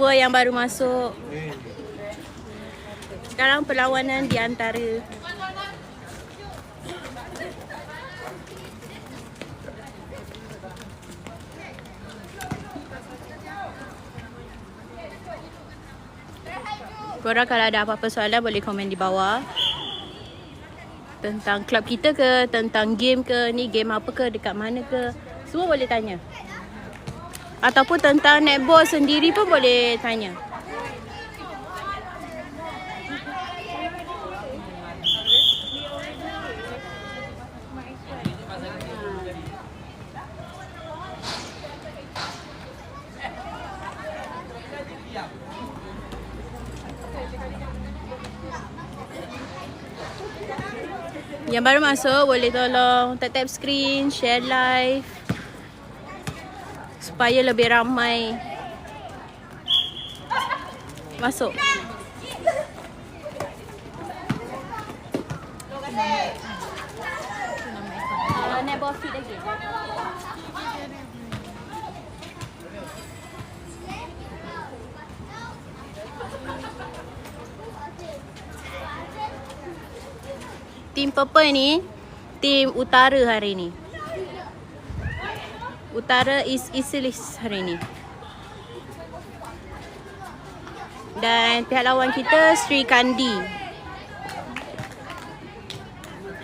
dua yang baru masuk. Sekarang perlawanan di antara korang kalau ada apa-apa soalan boleh komen di bawah. Tentang klub kita ke, tentang game ke, ni game apa ke, dekat mana ke, semua boleh tanya. Ataupun tentang netball sendiri pun boleh tanya. Yang baru masuk boleh tolong tap screen, share live supaya lebih ramai masuk. Netball fit lagi. Tim purple ni tim utara hari ni. Utara is Isilis hari ni. Dan pihak lawan kita Sri Kandi.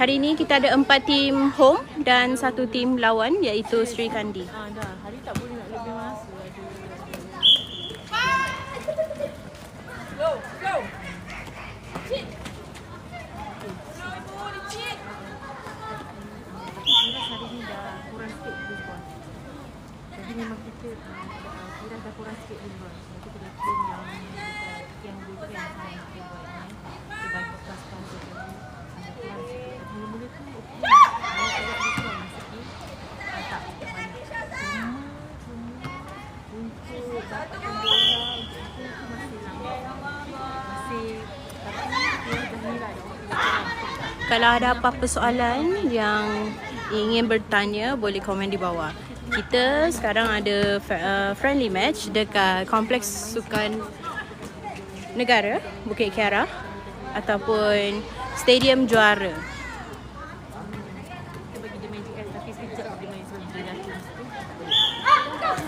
Hari ni kita ada 4 tim home dan 1 tim lawan iaitu Sri Kandi. Dah, hari tak boleh nak lebih masa. Go, go. Memang kita kira dah kurang sikit di luar. Nanti kita train yang dulu yang saya kita buat ni. Kita bagi kelas-kelas tu kurang sikit. Mula-mula tu okey. Kalau kita kurang sikit, tak banyak. Untuk dapatkan bola itu masih lama. Masih tapi dia dah nilai dah. Kalau ada apa-apa soalan yang ingin bertanya boleh komen di bawah. Kita sekarang ada friendly match dekat Kompleks Sukan Negara Bukit Kiara ataupun Stadium Juara. Kita bagi dia magic kan, tapi sekejap dia main sebab dia dah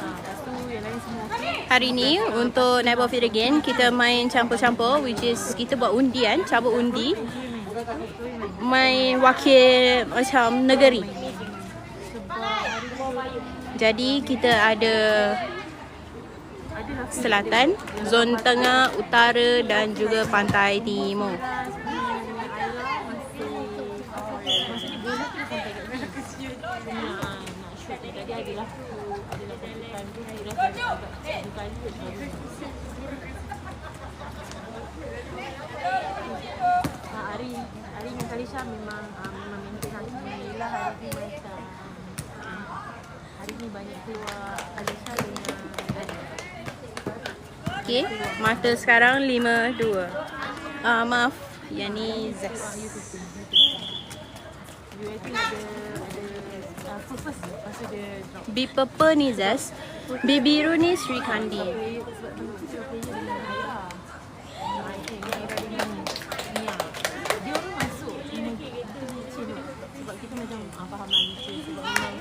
lepas tu yang lain semua okey. Hari ni untuk Netball Fit Again kita main campur-campur, which is kita buat undian, cabut undi. Main wakil macam negeri. Jadi kita ada selatan, zon tengah, utara dan juga pantai timur. Hari dengan Kalisha memang maintain hari ni lah. Hari ni macam hari ni banyak keluar Kalisha dengan Dani. Okey, mata sekarang 5-2. Maaf, yang ni Zes. First lepas tu dia drop. B purple ni Zes, B biru ni Sri Kandi. Sebab tu dia player dengan Aira. Aira dengan Nia. Dia orang masuk memang kita licin tau. Sebab kita macam faham lah licin. Sebab memang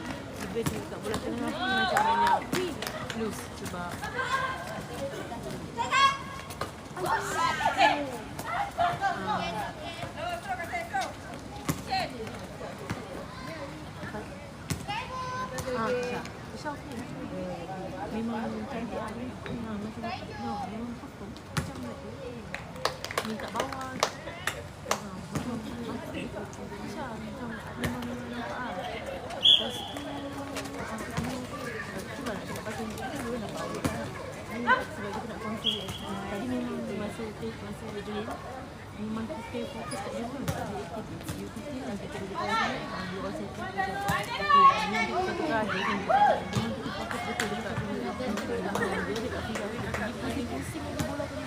dia kat bola tengah pun macam banyak loose. Sebab Kisah okey. Memang cantik lah ni. Macam memang perform. Macam ni kat bawah. Macam Kisah macam memang nampak lah. Lepas tu cuba nak cakap pasal ni. Kita dulu nampak awak kan. Ni sebab kita nak konsol. Tadi memang masa dia drill, memang kita fokus kat dia pun. Dia UTT dan kita duduk kat sini. Dia orang setting macam ni nanti kita tukar dia kan. Memang kita fokus betul dekat dia. Dia dekat field dia pergi pusing ada bola tu.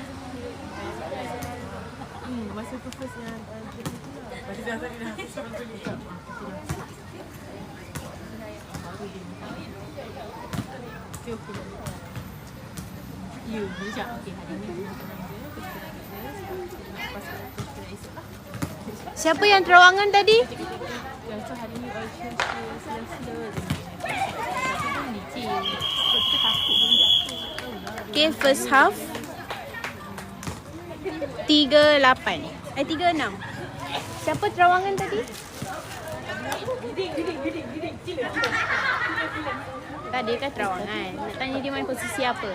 Masa tu first yang dia tu lah. Lepas tu dah tadi dah sampai tu buka. Baru dia. Okey. dia macam okey hari ni tenang je, kita nak lepas kita esok lah. Siapa yang terawangan tadi? So hari ni all slow je kan licin. Kita takut dia jatuh lah. Okay, first half 3-8. 3-6. Siapa terawangan tadi? Tadi kan terawangan. Nak tanya dia main posisi apa?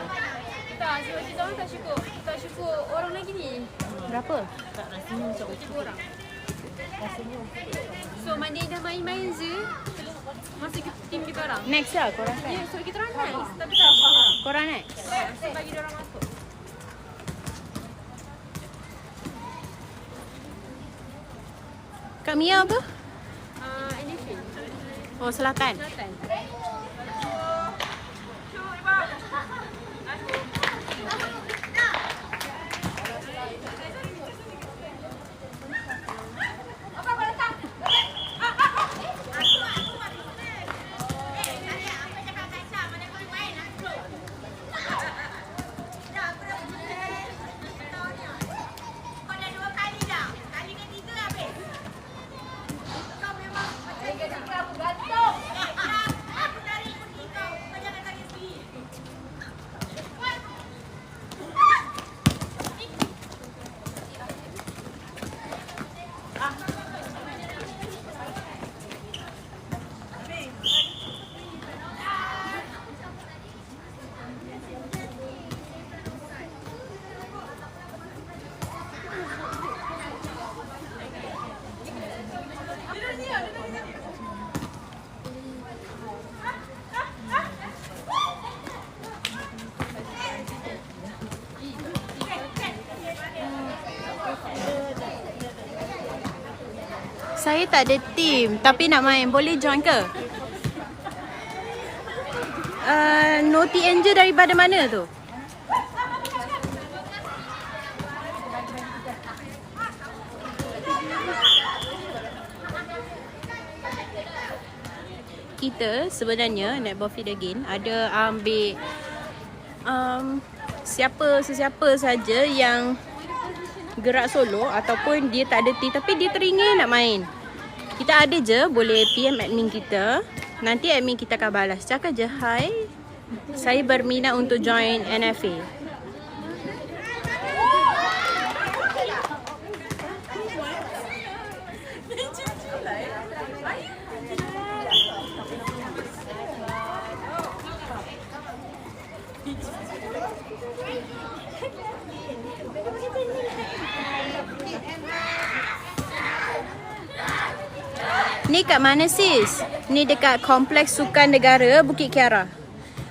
Tak, sebab kita orang tak cukup orang lagi ni. Berapa? Tak rasanya macam okey. 3 orang. So Mandi dah main-main je. Masih tim kita orang. Next lah korang kan? Ya, so kita orang nice. Tapi tak faham. Korang next? So bagi dia orang masuk. Kak Mia apa? NFA. Oh, Selatan. Selatan. Saya tak ada team tapi nak main. Boleh join ke? Naughty Angel daripada mana tu? Kita sebenarnya Netball Fit Again ada ambil sesiapa saja yang gerak solo ataupun dia tak ada team tapi dia teringin nak main. Kita ada je, boleh PM admin kita. Nanti admin kita akan balas. Cakap je, hi, saya berminat untuk join NFA. Ni kat mana sis? Ni dekat Kompleks Sukan Negara Bukit Kiara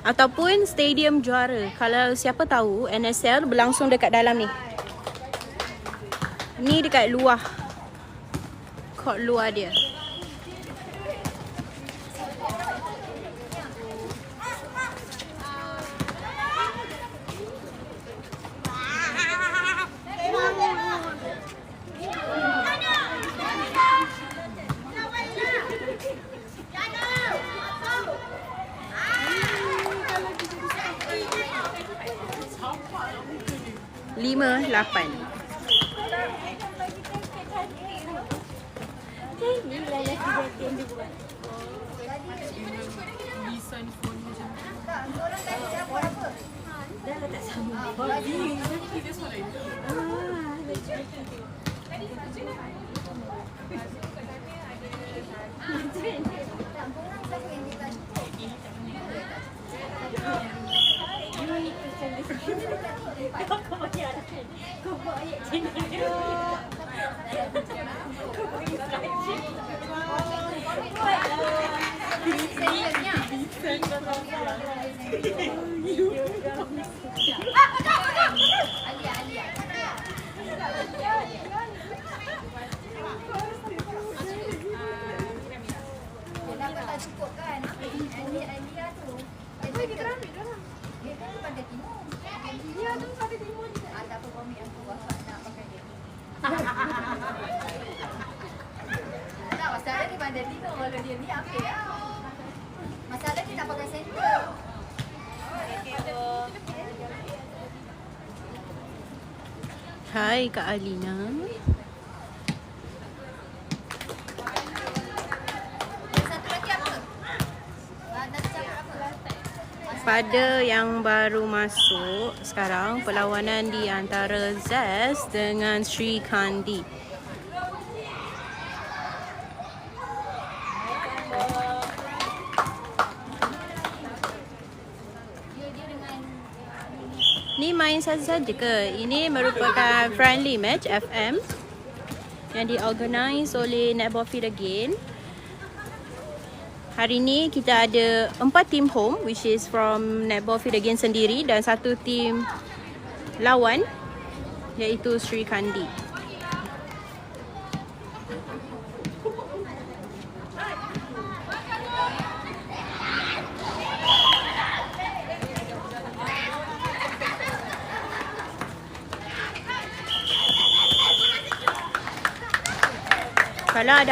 ataupun Stadium Juara. Kalau siapa tahu, NSL berlangsung dekat dalam ni. Ni dekat luar. Court luar dia. Lima, 8. Masalah di bandar Tino kalau dia ni apa ya? Masalah dia nak pakai center. Hai Kak Alina. Satu lagi apa? Nasi campur apa? Pada yang baru masuk sekarang, perlawanan di antara Zest dengan Sri Kandi. Ni main saja-saja ke? Ini merupakan friendly match FM yang diorganize oleh Netball Feed Again. Hari ni kita ada 4 tim home, which is from Netball Feed Again sendiri, dan 1 tim lawan iaitu Sri Kandi. Kalau ada